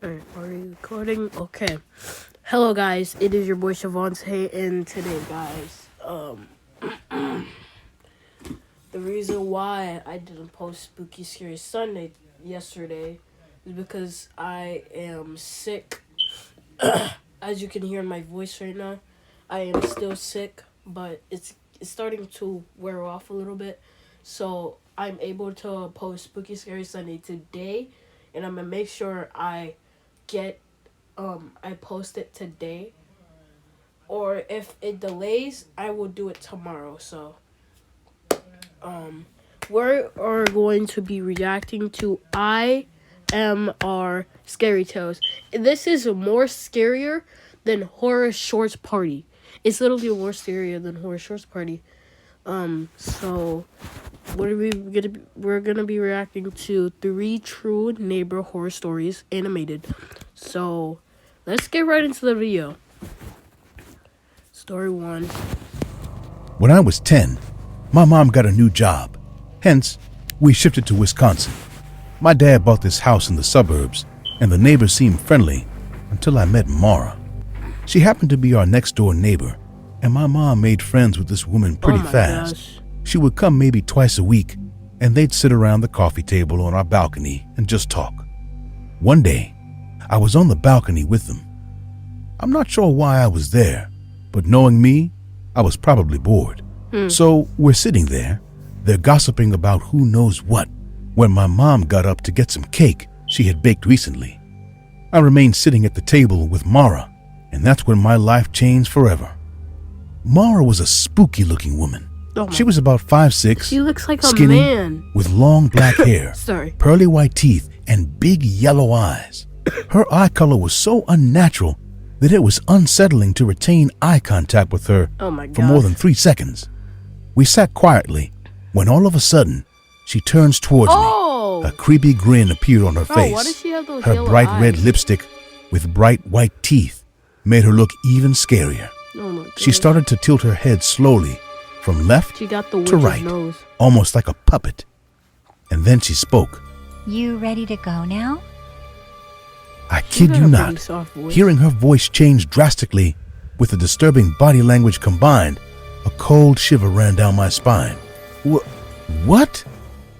Alright, are we recording? Okay. Hello guys, it is your boy Shavante, and today guys, the reason why I didn't post Spooky Scary Sunday yesterday is because I am sick. As you can hear in my voice right now, I am still sick, but it's starting to wear off a little bit. So I'm able to post Spooky Scary Sunday today, and I'm gonna make sure get I post it today, or if it delays I will do it tomorrow. So we are going to be reacting to IMR Scary Tales. This is more scarier than Horror Shorts Party. It's literally more scarier than Horror Shorts Party. So what are we gonna be? We're gonna be reacting to 3 True Neighbor Horror Stories animated. So let's get right into the video. Story 1. When I was 10, my mom got a new job. Hence, we shifted to Wisconsin. My dad bought this house in the suburbs, and the neighbors seemed friendly until I met Mara. She happened to be our next-door neighbor, and my mom made friends with this woman pretty fast. Gosh. She would come maybe twice a week, and they'd sit around the coffee table on our balcony and just talk. One day, I was on the balcony with them. I'm not sure why I was there, but knowing me, I was probably bored. So we're sitting there, they're gossiping about who knows what, when my mom got up to get some cake she had baked recently. I remained sitting at the table with Mara, and that's when my life changed forever. Mara was a spooky-looking woman. She was about 5'6", She looks like a skinny, man. with long black hair, Sorry. pearly white teeth, and big yellow eyes. Her eye color was so unnatural that it was unsettling to retain eye contact with her Oh my for more gosh. than 3 seconds. We sat quietly when all of a sudden she turns towards Oh! me. A creepy grin appeared on her Bro, face. why does she have those Her yellow bright eyes? red lipstick with bright white teeth made her look even scarier. Oh my god. She started to tilt her head slowly from left She got the to witch's right, nose. almost like a puppet. And then she spoke. You ready to go now? I She kid got you a not, pretty soft voice. hearing her voice change drastically with the disturbing body language combined, a cold shiver ran down my spine. What?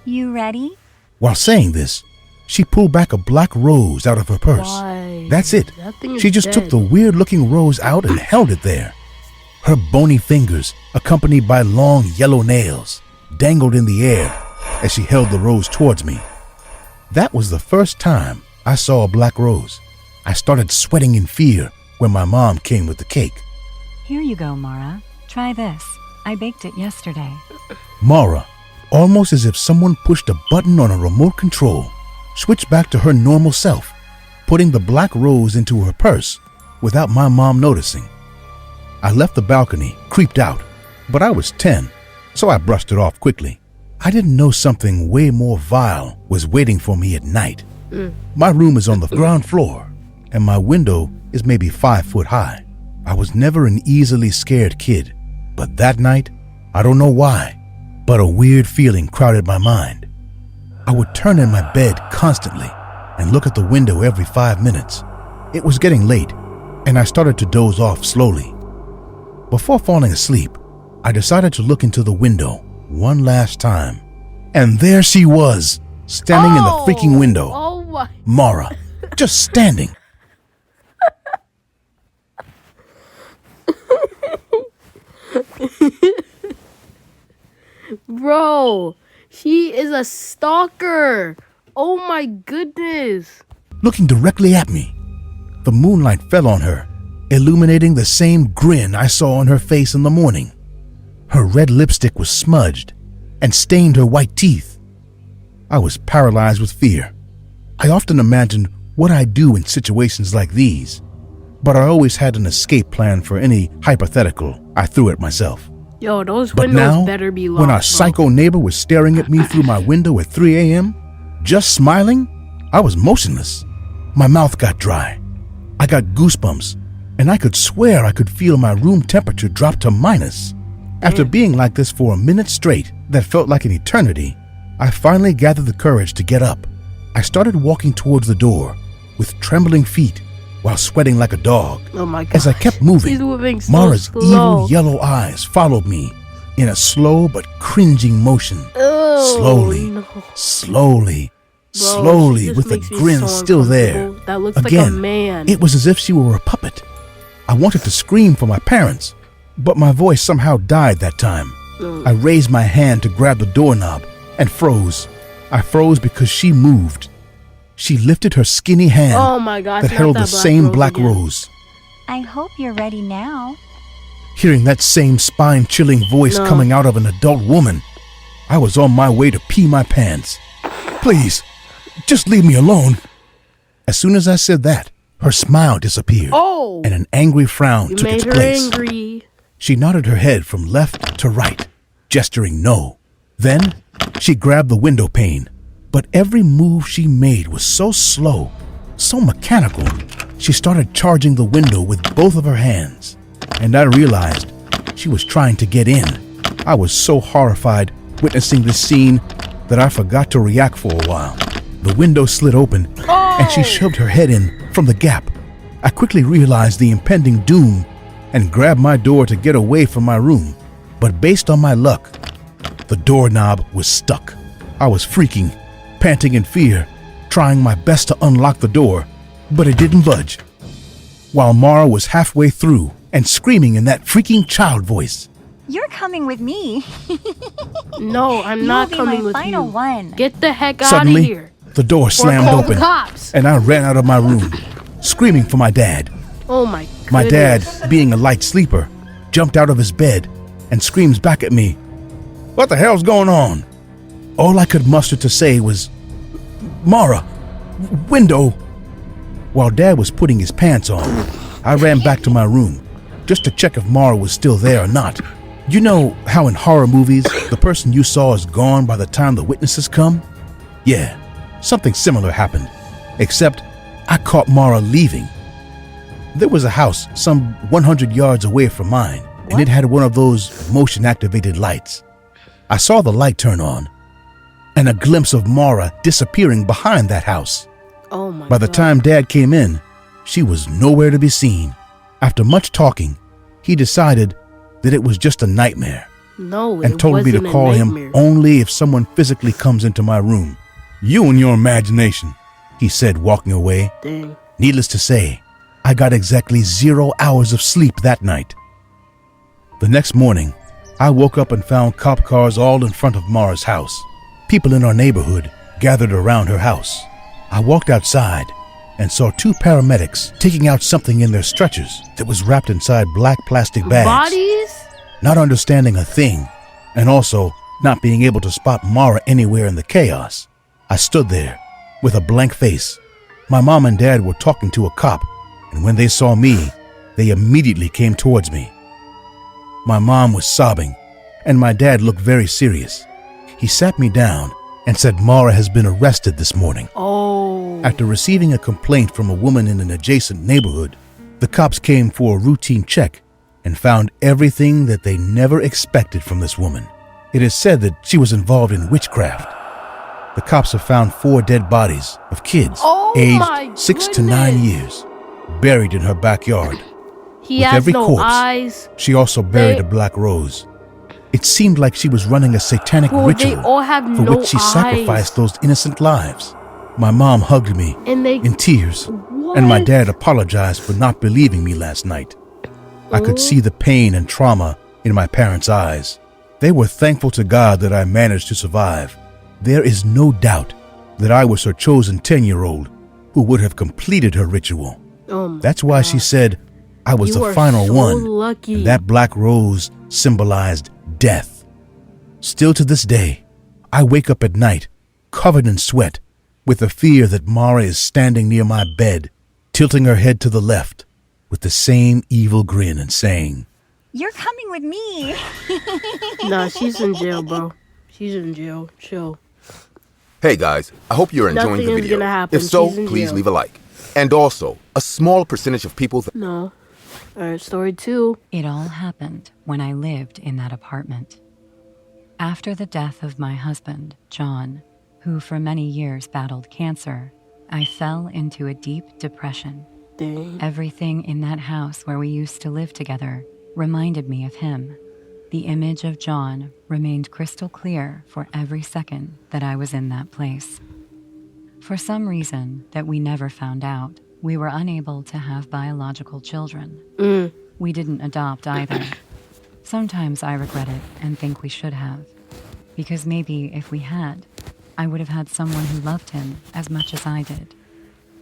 You ready? While saying this, she pulled back a black rose out of her purse. Why? That's it. That thing is She just took dead. the weird-looking rose out and held it there. Her bony fingers, accompanied by long yellow nails, dangled in the air as she held the rose towards me. That was the first time I saw a black rose. I started sweating in fear when my mom came with the cake. Here you go, Mara. Try this. I baked it yesterday. Mara, almost as if someone pushed a button on a remote control, switched back to her normal self, putting the black rose into her purse without my mom noticing. I left the balcony, creeped out, but I was 10, so I brushed it off quickly. I didn't know something way more vile was waiting for me at night. My room is on the ground floor, and my window is maybe 5 foot high. I was never an easily scared kid, but that night, I don't know why, but a weird feeling crowded my mind. I would turn in my bed constantly and look at the window every 5 minutes. It was getting late, and I started to doze off slowly. Before falling asleep, I decided to look into the window one last time. And there she was, standing in the freaking window. Oh my. Mara, just standing. Bro, she is a stalker. Oh my goodness. Looking directly at me. The moonlight fell on her, illuminating the same grin I saw on her face in the morning. Her red lipstick was smudged and stained her white teeth. I was paralyzed with fear. I often imagined what I'd do in situations like these, but I always had an escape plan for any hypothetical I threw at myself. Yo, those But windows now, better be locked. when our bro. psycho neighbor was staring at me through my window at 3 a.m., just smiling, I was motionless. My mouth got dry. I got goosebumps, and I could swear I could feel my room temperature drop to minus. After being like this for a minute straight that felt like an eternity, I finally gathered the courage to get up. I started walking towards the door, with trembling feet while sweating like a dog. Oh my god. As I kept He's moving, moving so Mara's slow. evil yellow eyes followed me in a slow but cringing motion. Oh, Slowly, no. slowly, Bro, slowly, she just with the makes me grin so still there. uncomfortable. That looks Again, like a man. it was as if she were a puppet. I wanted to scream for my parents, but my voice somehow died that time. I raised my hand to grab the doorknob and froze. I froze because she moved. She lifted her skinny hand Oh my gosh. that not held the black same rose black again. rose. I hope you're ready now. Hearing that same spine-chilling voice No. coming out of an adult woman, I was on my way to pee my pants. Please, just leave me alone. As soon as I said that, her smile disappeared, Oh, and an angry frown you took made its her place. angry. She nodded her head from left to right, gesturing no. Then she grabbed the window pane, but every move she made was so slow, so mechanical. She started charging the window with both of her hands, and I realized she was trying to get in. I was so horrified witnessing this scene that I forgot to react for a while. The window slid open, and she shoved her head in from the gap. I quickly realized the impending doom and grabbed my door to get away from my room. But based on my luck, the doorknob was stuck. I was freaking, panting in fear, trying my best to unlock the door, but it didn't budge. While Mara was halfway through and screaming in that freaking child voice, You're coming with me. No, I'm You'll not be coming my with final you. one. Get the heck out of suddenly here. the door Or slammed call the open cops. and I ran out of my room, screaming for my dad. Oh my goodness. My dad, being a light sleeper, jumped out of his bed and screams back at me, "What the hell's going on?" All I could muster to say was, "Mara, window." While Dad was putting his pants on, I ran back to my room just to check if Mara was still there or not. You know how in horror movies, the person you saw is gone by the time the witnesses come? Yeah, something similar happened, except I caught Mara leaving. There was a house some 100 yards away from mine, and it had one of those motion-activated lights. I saw the light turn on, and a glimpse of Mara disappearing behind that house. Oh my By the God. time Dad came in, she was nowhere to be seen. After much talking, he decided that it was just a nightmare No, and it told me to wasn't a call him nightmare. only if someone physically comes into my room. "You and your imagination," he said, walking away. Dang. Needless to say, I got exactly 0 hours of sleep that night. The next morning, I woke up and found cop cars all in front of Mara's house. People in our neighborhood gathered around her house. I walked outside and saw 2 paramedics taking out something in their stretchers that was wrapped inside black plastic bags. Bodies? Not understanding a thing, and also not being able to spot Mara anywhere in the chaos. I stood there with a blank face. My mom and dad were talking to a cop, and when they saw me, they immediately came towards me. My mom was sobbing, and my dad looked very serious. He sat me down and said Mara has been arrested this morning. Oh. After receiving a complaint from a woman in an adjacent neighborhood, the cops came for a routine check and found everything that they never expected from this woman. It is said that she was involved in witchcraft. The cops have found 4 dead bodies of kids Oh my aged 6 to 9 goodness. years, buried in her backyard. He With has every no corpse, eyes. She also buried They- a black rose. It seemed like she was running a satanic Bro, they ritual all have for no which she eyes. sacrificed those innocent lives. My mom hugged me And they in tears, and my dad apologized for not believing me last night. I could see the pain and trauma in my parents' eyes. They were thankful to God that I managed to survive. There is no doubt that I was her chosen 10-year-old who would have completed her ritual. Oh my That's why she said I was You the are final so one, lucky. and that black rose symbolized death. Still to this day, I wake up at night covered in sweat with the fear that Mara is standing near my bed, tilting her head to the left with the same evil grin and saying, You're coming with me. Nah, she's in jail, bro. She's in jail. Chill. Hey guys, I hope you're enjoying Nothing the is video. gonna happen. If so, She's in please jail. leave a like. And also, a small percentage of people No. Alright, story 2. It all happened when I lived in that apartment. After the death of my husband, John, who for many years battled cancer, I fell into a deep depression. Dang. Everything in that house where we used to live together reminded me of him. The image of John remained crystal clear for every second that I was in that place. For some reason that we never found out, we were unable to have biological children. We didn't adopt either. Sometimes I regret it and think we should have. Because maybe if we had, I would have had someone who loved him as much as I did.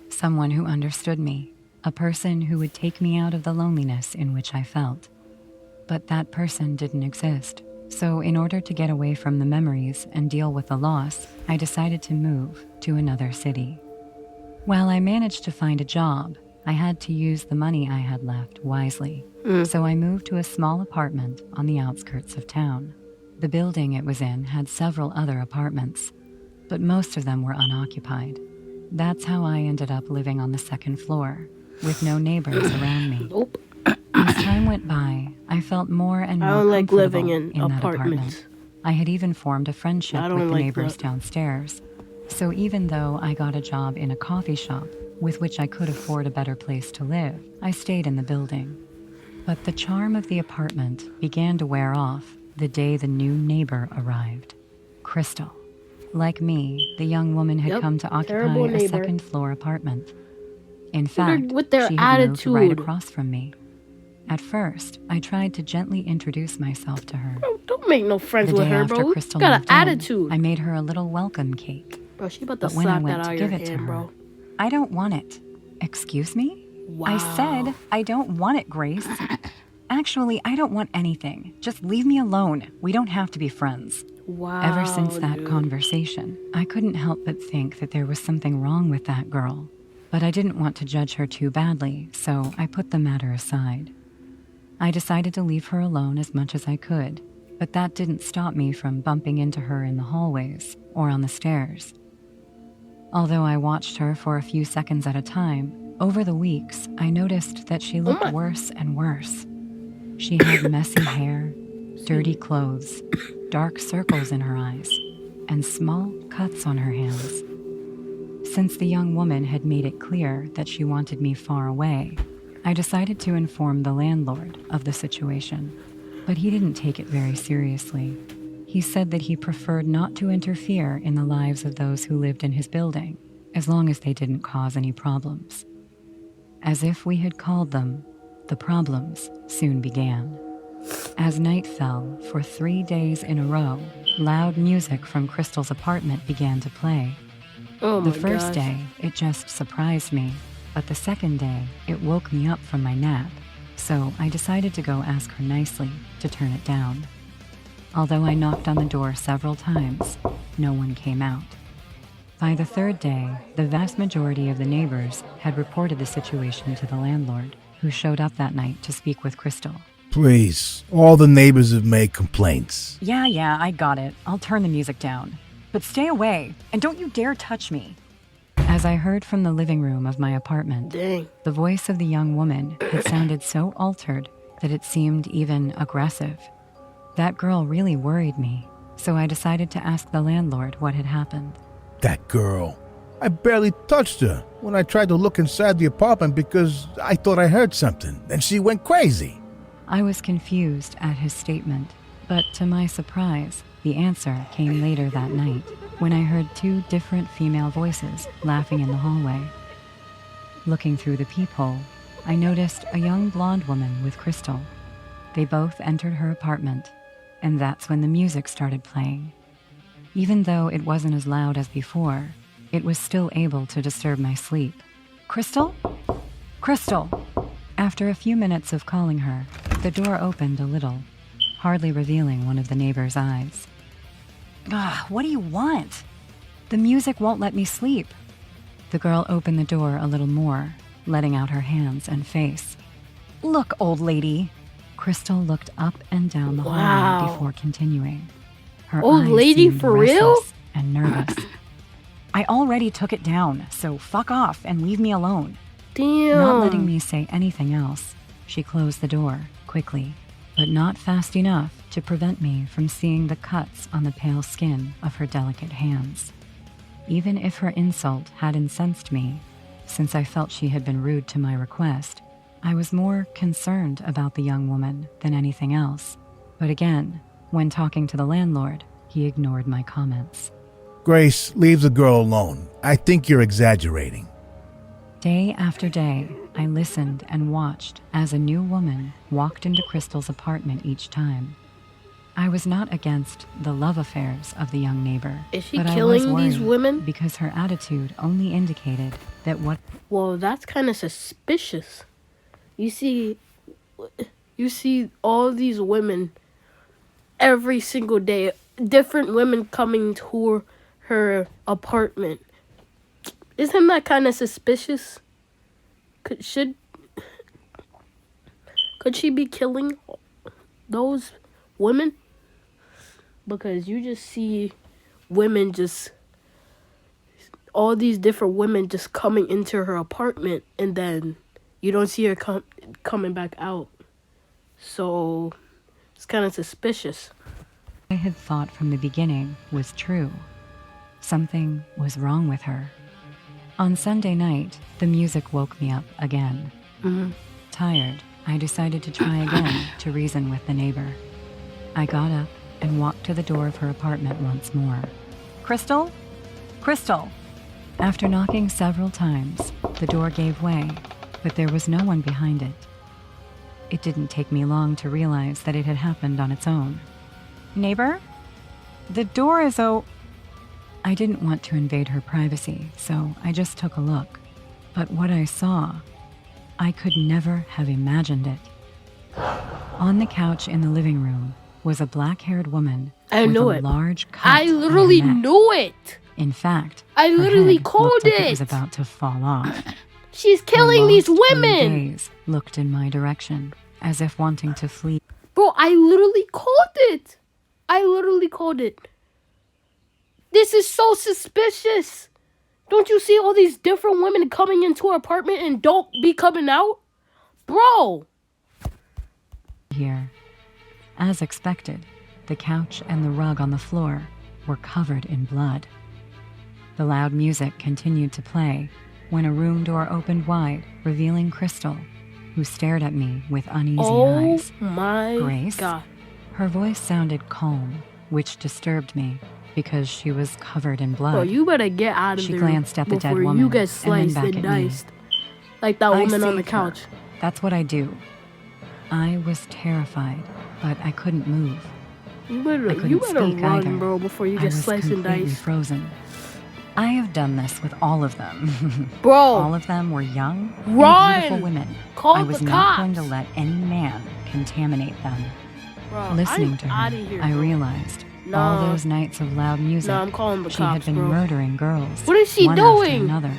Someone who understood me, a person who would take me out of the loneliness in which I felt. But that person didn't exist. So in order to get away from the memories and deal with the loss, I decided to move to another city. While I managed to find a job, I had to use the money I had left wisely. So I moved to a small apartment on the outskirts of town. The building it was in had several other apartments, but most of them were unoccupied. That's how I ended up living on the second floor, with no neighbors around me. Nope. As time went by, I felt more and more I don't like comfortable living in that apartments. apartment. I had even formed a friendship I with don't the like neighbors that. downstairs. So even though I got a job in a coffee shop, with which I could afford a better place to live, I stayed in the building. But the charm of the apartment began to wear off the day the new neighbor arrived, Crystal. Like me, the young woman had Yep, come to terrible occupy a neighbor. second floor apartment. In With fact, their she had moved right attitude. across from me. At first, I tried to gently introduce myself to her. Bro, don't make no friends The with day her, after bro. You Crystal got an moved in, attitude. I made her a little welcome cake. Bro, she about to But when I slap went that to out of give your it to hand, her, bro. I don't want it. Excuse me? Wow. I said I don't want it, Grace. Actually, I don't want anything. Just leave me alone. We don't have to be friends. Wow. Ever since that dude. conversation, I couldn't help but think that there was something wrong with that girl. But I didn't want to judge her too badly, so I put the matter aside. I decided to leave her alone as much as I could, but that didn't stop me from bumping into her in the hallways or on the stairs. Although I watched her for a few seconds at a time, over the weeks, I noticed that she looked worse and worse. She had messy hair, dirty clothes, dark circles in her eyes, and small cuts on her hands. Since the young woman had made it clear that she wanted me far away, I decided to inform the landlord of the situation. But he didn't take it very seriously. He said that he preferred not to interfere in the lives of those who lived in his building, as long as they didn't cause any problems. As if we had called them, the problems soon began. As night fell, for 3 days in a row, loud music from Crystal's apartment began to play. Oh my The first gosh. day, it just surprised me, but the second day, it woke me up from my nap, so I decided to go ask her nicely to turn it down. Although I knocked on the door several times, no one came out. By the third day, the vast majority of the neighbors had reported the situation to the landlord, who showed up that night to speak with Crystal. Please, all the neighbors have made complaints. Yeah, I got it. I'll turn the music down. But stay away, and don't you dare touch me. As I heard from the living room of my apartment, Dang. the voice of the young woman had sounded so altered that it seemed even aggressive. That girl really worried me, so I decided to ask the landlord what had happened. That girl. I barely touched her when I tried to look inside the apartment because I thought I heard something. Then she went crazy. I was confused at his statement, but to my surprise, the answer came later that night when I heard 2 different female voices laughing in the hallway. Looking through the peephole, I noticed a young blonde woman with Crystal. They both entered her apartment, and that's when the music started playing. Even though it wasn't as loud as before, it was still able to disturb my sleep. Crystal? Crystal! After a few minutes of calling her, the door opened a little, hardly revealing one of the neighbors' eyes. What do you want? The music won't let me sleep. The girl opened the door a little more, letting out her hands and face. Look, old lady. Crystal looked up and down the hallway Wow. before continuing. Her Old eyes lady seemed for real? restless and nervous. I already took it down, so fuck off and leave me alone. Damn. Not letting me say anything else, she closed the door quickly, but not fast enough to prevent me from seeing the cuts on the pale skin of her delicate hands. even if her insult had incensed me, since I felt she had been rude to my request. I was more concerned about the young woman than anything else. But again, when talking to the landlord, he ignored my comments. Grace, leave the girl alone. I think you're exaggerating. Day after day, I listened and watched as a new woman walked into Crystal's apartment each time. I was not against the love affairs of the young neighbor, Is she but killing I was these worried women? because her attitude only indicated that what Well, that's kind of suspicious. You see all these women every single day, different women coming to her apartment. Isn't that kind of suspicious? Could she be killing those women? Because you just see women all these different women just coming into her apartment, and then you don't see her coming back out. So it's kind of suspicious. I had thought from the beginning was true. Something was wrong with her. On Sunday night, the music woke me up again. Tired, I decided to try again to reason with the neighbor. I got up and walked to the door of her apartment once more. Crystal? Crystal! After knocking several times, the door gave way, but there was no one behind it. It didn't take me long to realize that it had happened on its own. Neighbor? The door is I didn't want to invade her privacy, so I just took a look. But what I saw, I could never have imagined it. On the couch in the living room was a black-haired woman I with knew a it. large cut I on her literally neck. knew it. In fact, I her literally head called looked like it was it. about to fall off. She's killing Her these lost blue women. gaze looked in my direction, as if wanting to flee. Bro, I literally called it. This is so suspicious. Don't you see all these different women coming into her apartment and don't be coming out? Bro. Here. As expected, the couch and the rug on the floor were covered in blood. The loud music continued to play when a room door opened wide, revealing Crystal, who stared at me with uneasy Oh eyes. my Grace? God. Her voice sounded calm, which disturbed me because she was covered in blood. Bro, you better get out of She there glanced at the dead before woman you get and sliced then back and at me. diced. Like that I woman on the saved her. couch. That's what I do. I was terrified, but I couldn't move. You I better couldn't speak run, either. bro, before you I get was sliced and completely diced. frozen. I have done this with all of them. Bro, All of them were young and Run! beautiful women. Call I was the not cops. going to let any man contaminate them. bro, Listening I'm to outta her, here, I bro. realized all Nah. those nights of loud music, Nah, I'm calling the she had cops, been bro. murdering girls. What is she one after doing? another.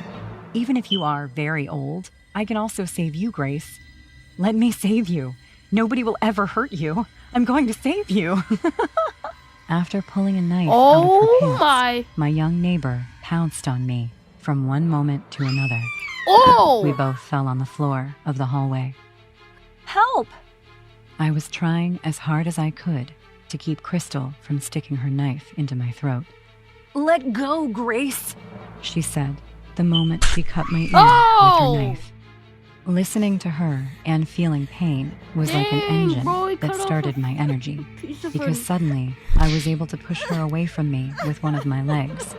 Even if you are very old, I can also save you, Grace. Let me save you. Nobody will ever hurt you. I'm going to save you. After pulling a knife out of her Oh pants, my. young neighbor pounced on me from one moment to another. Oh! We both fell on the floor of the hallway. Help! I was trying as hard as I could to keep Crystal from sticking her knife into my throat. Let go, Grace, she said the moment she cut my ear Oh! with her knife. Listening to her and feeling pain was like an Dang, engine bro, it that cut off started a my energy, piece of because her- suddenly I was able to push her away from me with one of my legs.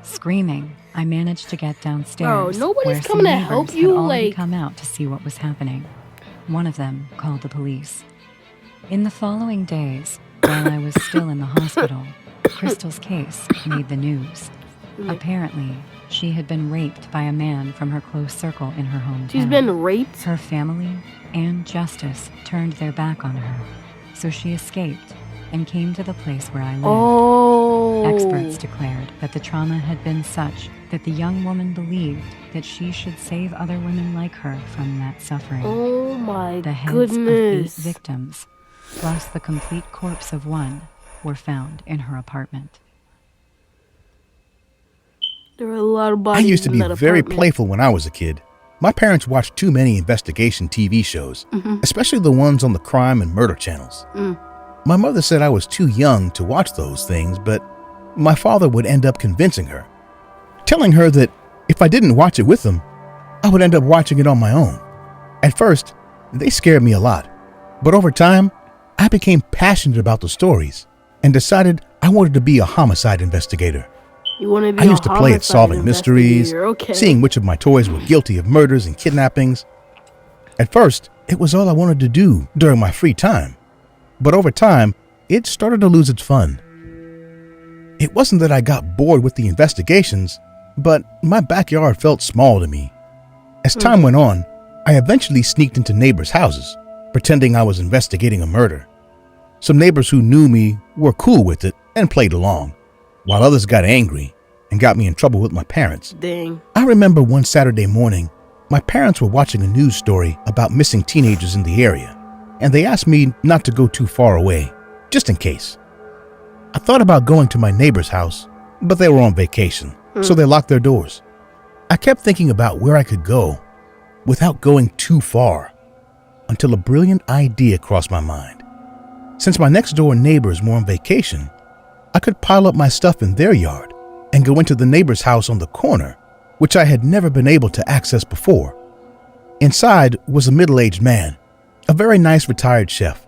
Screaming, I managed to get downstairs. Bro, nobody's where some coming to neighbors help had you, already like- come out to see what was happening. One of them called the police. In the following days, while I was still in the hospital, Crystal's case made the news. Apparently, she had been raped by a man from her close circle in her hometown. She's been raped? Her family and justice turned their back on her, so she escaped and came to the place where I lived. Oh. Experts declared that the trauma had been such that the young woman believed that she should save other women like her from that suffering. Oh my The heads of 8 goodness. victims, plus the complete corpse of one, were found in her apartment. There were a lot of I bodies used to in be that very apartment. playful when I was a kid. My parents watched too many investigation TV shows, especially the ones on the crime and murder channels. My mother said I was too young to watch those things, but my father would end up convincing her. telling her that if I didn't watch it with them, I would end up watching it on my own. At first, they scared me a lot, but over time, I became passionate about the stories and decided I wanted to be a homicide investigator. You want to be I used to play at solving mysteries, okay. seeing which of my toys were guilty of murders and kidnappings. At first, it was all I wanted to do during my free time, but over time, it started to lose its fun. It wasn't that I got bored with the investigations, but my backyard felt small to me. As time went on, I eventually sneaked into neighbors' houses, pretending I was investigating a murder. Some neighbors who knew me were cool with it and played along, while others got angry and got me in trouble with my parents. Dang. I remember one Saturday morning, my parents were watching a news story about missing teenagers in the area, and they asked me not to go too far away, just in case. I thought about going to my neighbor's house, but they were on vacation, so they locked their doors. I kept thinking about where I could go without going too far until a brilliant idea crossed my mind. Since my next door neighbors were on vacation, I could pile up my stuff in their yard and go into the neighbor's house on the corner, which I had never been able to access before. Inside was a middle-aged man, a very nice retired chef.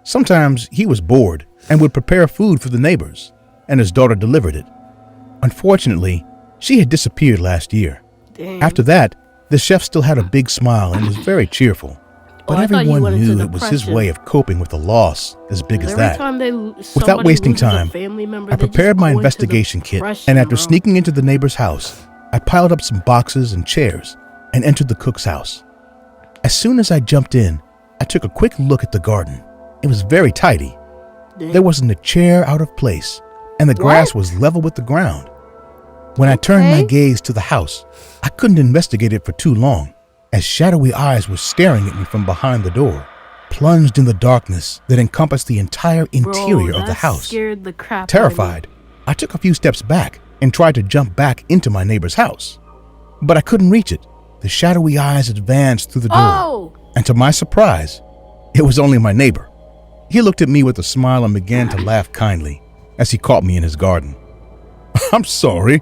Sometimes he was bored and would prepare food for the neighbors, and his daughter delivered it. Unfortunately, she had disappeared last year. Dang. After that, the chef still had a big smile and was very cheerful. But I thought he everyone went into knew it was his depression. way of coping with a loss as big as Every that. time Without somebody wasting loses a time, family member, I they just prepared my go into investigation kit, depression, and after bro. sneaking into the neighbor's house, I piled up some boxes and chairs and entered the cook's house. As soon as I jumped in, I took a quick look at the garden. It was very tidy. Dang. There wasn't a chair out of place, and the grass was level with the ground. When I turned my Okay. gaze to the house, I couldn't investigate it for too long, as shadowy eyes were staring at me from behind the door, plunged in the darkness that encompassed the entire interior Bro, of the that house. Scared the crap Terrified, I took a few steps back and tried to jump back into my neighbor's house. But I couldn't reach it. The shadowy eyes advanced through the door, Oh! and to my surprise, it was only my neighbor. He looked at me with a smile and began to laugh kindly as he caught me in his garden. "I'm sorry.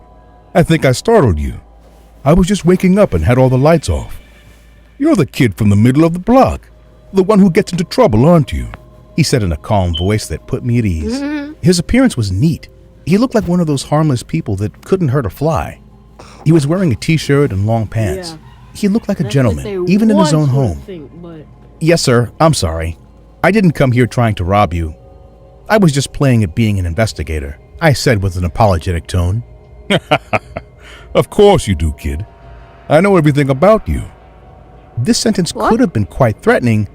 I think I startled you. I was just waking up and had all the lights off. You're the kid from the middle of the block, the one who gets into trouble, aren't you?" he said in a calm voice that put me at ease. His appearance was neat. He looked like one of those harmless people that couldn't hurt a fly. He was wearing a t-shirt and long pants. Yeah. He looked like a That's gentleman, what they even in his want own you to home. think, but "Yes, sir. I'm sorry. I didn't come here trying to rob you. I was just playing at being an investigator," I said with an apologetic tone. "Of course you do, kid. I know everything about you." This sentence What? could have been quite threatening,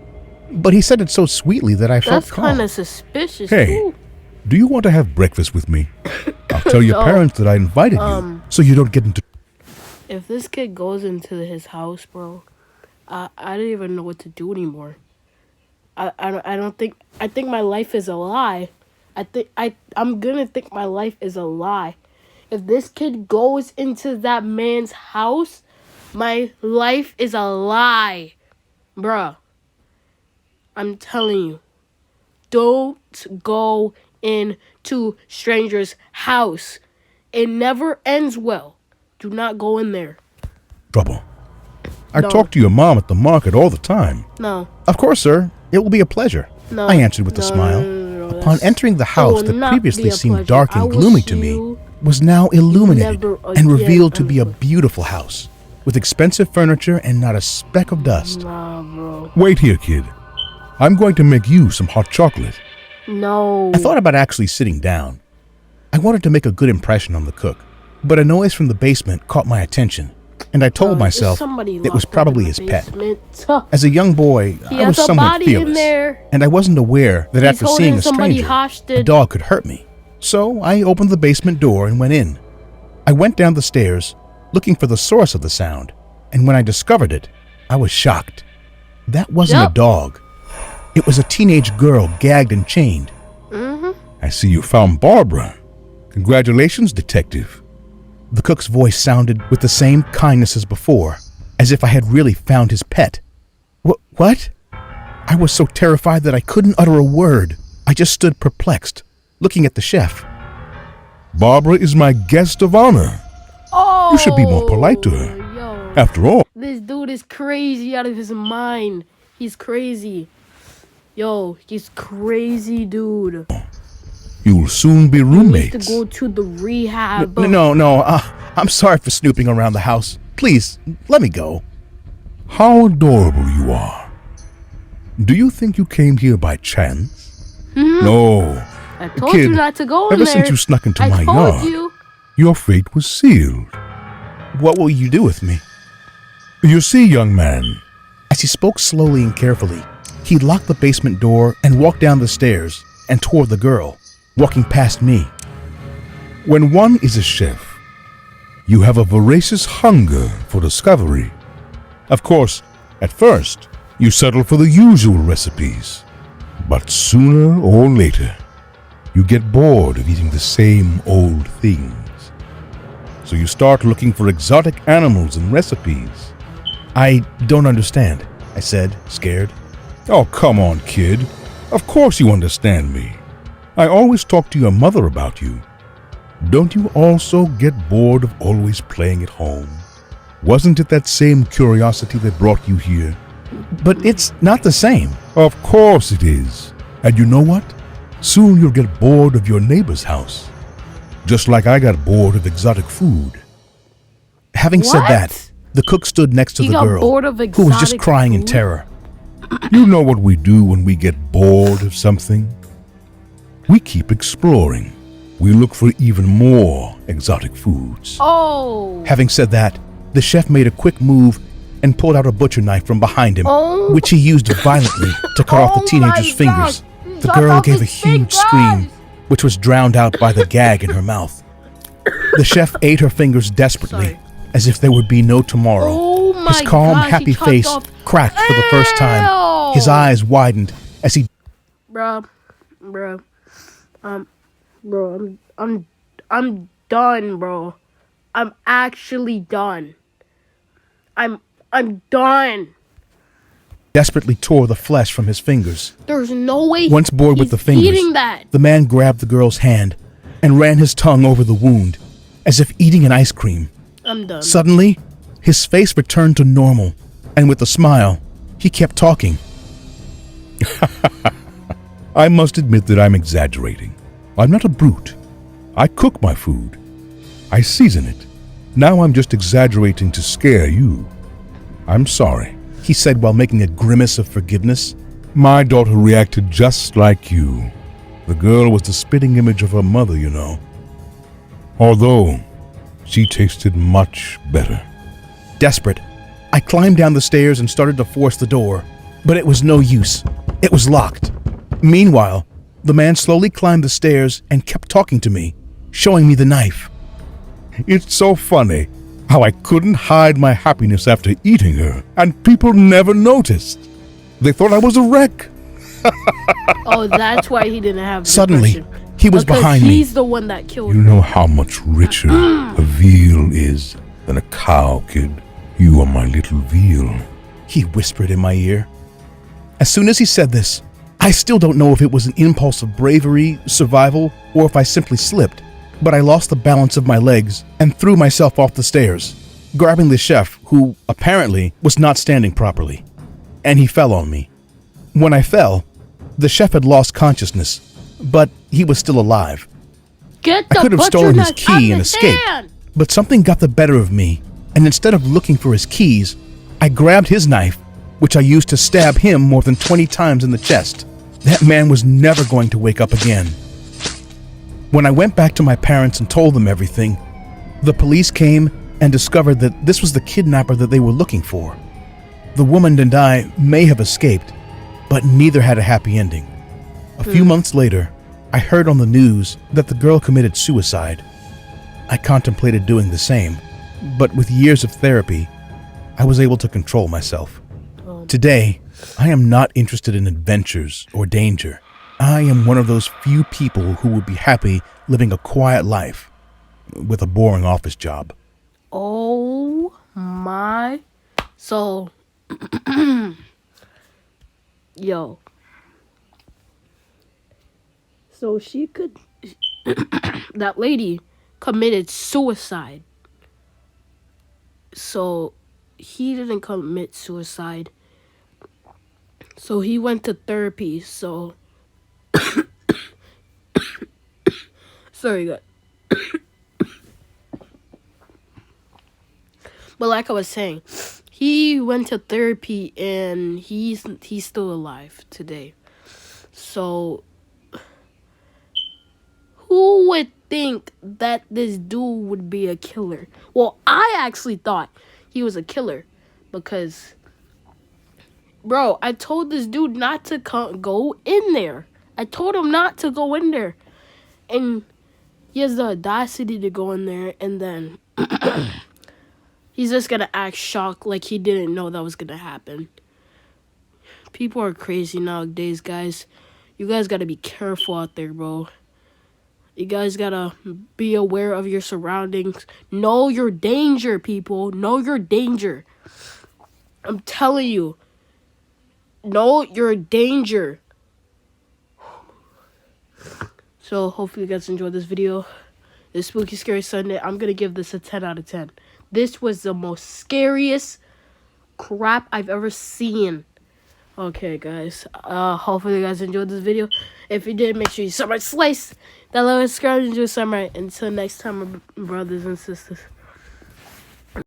but he said it so sweetly that I felt that's calm. kind of suspicious. "Hey, too. do you want to have breakfast with me? I'll tell your No. parents that I invited you so you don't get into..." If this kid goes into his house, bro, I don't even know what to do anymore. I don't think I think my life is a lie. I'm gonna think my life is a lie. If this kid goes into that man's house, my life is a lie, bruh. I'm telling you, don't go into stranger's house. It never ends well. Do not go in there. trouble. I No. talk to your mom at the market all the time. No. "Of course, sir. It will be a pleasure," No. I answered with a No, smile. no, Upon that's- entering the It house will that not previously be a seemed pleasure. dark I and gloomy wish to me you was now illuminated never and again revealed to be a ever- beautiful house with expensive furniture and not a speck of dust. Nah, bro. "Wait here, kid. I'm going to make you some hot chocolate." No. I thought about actually sitting down. I wanted to make a good impression on the cook, but a noise from the basement caught my attention, and I told There's myself somebody it was locked up probably in his the pet. basement. Huh. As a young boy, He I was has a somewhat body in fearless, there. and I wasn't aware that He's after holding seeing a somebody stranger, hostage. a dog could hurt me. So I opened the basement door and went in. I went down the stairs, looking for the source of the sound, and when I discovered it, I was shocked. That wasn't Yep. a dog. It was a teenage girl gagged and chained. "I see you found Barbara. Congratulations, detective." The cook's voice sounded with the same kindness as before, as if I had really found his pet. What? I was so terrified that I couldn't utter a word. I just stood perplexed, looking at the chef. "Barbara is my guest of honor." Oh. You should be more polite to her. Yo, After all, this dude is crazy out of his mind. He's crazy. Yo, he's crazy, dude. you'll soon be He needs roommates. to go to the rehab. No, I'm sorry for snooping around the house. Please, let me go. How adorable you are. Do you think you came here by chance? No. I told Kid, you not to go in ever there. since you snuck into I my told yard, you. your fate was sealed. What will you do with me? You see, young man. As he spoke slowly and carefully, he locked the basement door and walked down the stairs and toward the girl, walking past me. When one is a chef, you have a voracious hunger for discovery. Of course, at first, you settle for the usual recipes. But sooner or later, you get bored of eating the same old things. So you start looking for exotic animals and recipes. I don't understand, I said, scared. Oh, come on, kid. Of course you understand me. I always talk to your mother about you. Don't you also get bored of always playing at home? Wasn't it that same curiosity that brought you here? But it's not the same. Of course it is. And you know what? Soon you'll get bored of your neighbor's house. Just like I got bored of exotic food. Having said What? that, the cook stood next to He the got girl, bored of who was just exotic crying in food? terror. You know what we do when we get bored of something? We keep exploring. We look for even more exotic foods. Oh. Having said that, the chef made a quick move and pulled out a butcher knife from behind him, Oh. which he used violently to cut off the Oh teenager's my fingers. God. The Cut girl off gave a his huge scream, fingers. which was drowned out by the gag in her mouth. The chef ate her fingers desperately, Sorry. as if there would be no tomorrow. Oh my His calm, gosh, he happy chopped face off- cracked for the first time. His Ew. eyes widened as he Bro, I'm done, bro. I'm actually done. I'm done. desperately tore the flesh from his fingers. There's no way. Once bored with he's the fingers, eating that. the man grabbed the girl's hand and ran his tongue over the wound, as if eating an ice cream. I'm done. Suddenly, his face returned to normal, and with a smile, he kept talking. I must admit that I'm exaggerating. I'm not a brute. I cook my food. I season it. Now I'm just exaggerating to scare you. I'm sorry, he said while making a grimace of forgiveness. My daughter reacted just like you. The girl was the spitting image of her mother, you know. Although, she tasted much better. Desperate, I climbed down the stairs and started to force the door, but it was no use. It was locked. Meanwhile, the man slowly climbed the stairs and kept talking to me, showing me the knife. It's so funny how I couldn't hide my happiness after eating her, and people never noticed. They thought I was a wreck. Oh, that's why he didn't have Suddenly, depression. he was Because behind me. he's the one that killed You her. know how much richer a veal is than a cow, kid. You are my little veal, he whispered in my ear. As soon as he said this, I still don't know if it was an impulse of bravery, survival, or if I simply slipped, but I lost the balance of my legs and threw myself off the stairs, grabbing the chef, who apparently was not standing properly, and he fell on me. When I fell, the chef had lost consciousness, but he was still alive. Get I the could have butcher stolen his knife key out and the escaped, stand. but something got the better of me, and instead of looking for his keys, I grabbed his knife, which I used to stab him more than 20 times in the chest. That man was never going to wake up again. When I went back to my parents and told them everything, the police came and discovered that this was the kidnapper that they were looking for. The woman and I may have escaped, but neither had a happy ending. A few months later, I heard on the news that the girl committed suicide. I contemplated doing the same, but with years of therapy, I was able to control myself. Today, I am not interested in adventures or danger. I am one of those few people who would be happy living a quiet life with a boring office job. Oh my. So, yo. So she could. That lady committed suicide. So he didn't commit suicide. So he went to therapy. So sorry, guys. But like I was saying, he went to therapy and he's still alive today. So who would think that this dude would be a killer? Well, I actually thought he was a killer because, bro, I told this dude not to go in there. I told him not to go in there. And he has the audacity to go in there, and then he's just gonna act shocked like he didn't know that was gonna happen. People are crazy nowadays, guys. You guys gotta be careful out there, bro. You guys gotta be aware of your surroundings. Know your danger, people. Know your danger. I'm telling you. Know your danger. So, hopefully you guys enjoyed this video. This Spooky Scary Sunday. I'm gonna give this a 10 out of 10. This was the most scariest crap I've ever seen. Okay, guys. Hopefully you guys enjoyed this video. If you did, make sure you subscribe, slice that love, subscribe, and do something right. Until next time, my brothers and sisters.